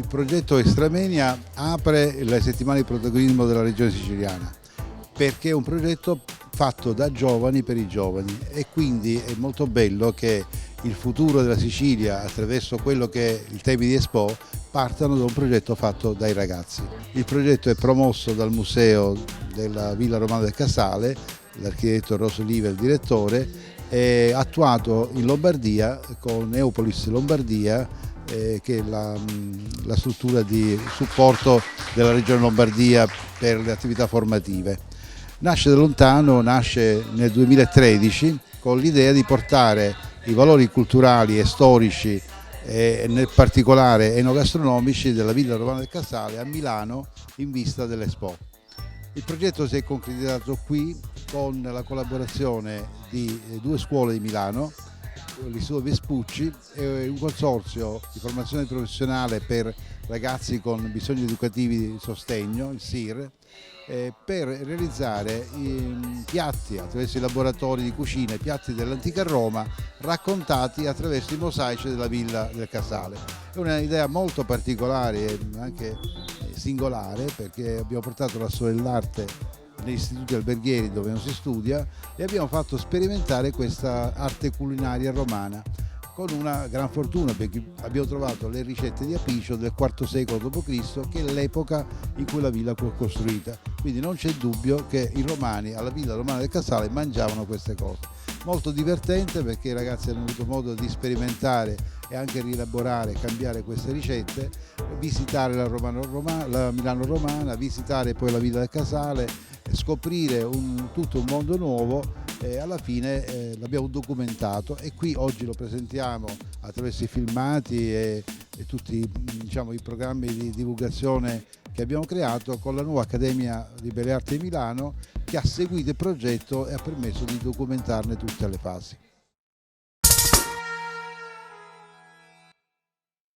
progetto Extramenia apre le settimane di protagonismo della regione siciliana, perché è un progetto fatto da giovani per i giovani, e quindi è molto bello che il futuro della Sicilia, attraverso quello che è il tema di Expo, partano da un progetto fatto dai ragazzi. Il progetto è promosso dal Museo della Villa Romana del Casale, l'architetto Rosoliva è il direttore, è attuato in Lombardia con Neopolis Lombardia, che è la struttura di supporto della regione Lombardia per le attività formative. Nasce da lontano, nasce nel 2013 con l'idea di portare i valori culturali e storici, e nel particolare enogastronomici, della Villa Romana del Casale a Milano in vista dell'Expo. Il progetto si è concretizzato qui con la collaborazione di due scuole di Milano, l'Istituto Vespucci e un consorzio di formazione professionale per ragazzi con bisogni educativi di sostegno, il SIR, per realizzare piatti attraverso i laboratori di cucina, i piatti dell'antica Roma raccontati attraverso i mosaici della Villa del Casale. È un'idea molto particolare e anche singolare, perché abbiamo portato la storia dell'arte negli istituti alberghieri dove non si studia e abbiamo fatto sperimentare questa arte culinaria romana, con una gran fortuna, perché abbiamo trovato le ricette di Apicio del IV secolo d.C., che è l'epoca in cui la villa fu costruita. Quindi non c'è dubbio che i romani alla Villa Romana del Casale mangiavano queste cose. Molto divertente, perché i ragazzi hanno avuto modo di sperimentare e anche rielaborare, cambiare queste ricette, visitare la Milano Romana, visitare poi la Villa del Casale, scoprire tutto un mondo nuovo. Alla fine l'abbiamo documentato, e qui oggi lo presentiamo attraverso i filmati e tutti, diciamo, i programmi di divulgazione che abbiamo creato con la nuova Accademia di Belle Arti di Milano, che ha seguito il progetto e ha permesso di documentarne tutte le fasi.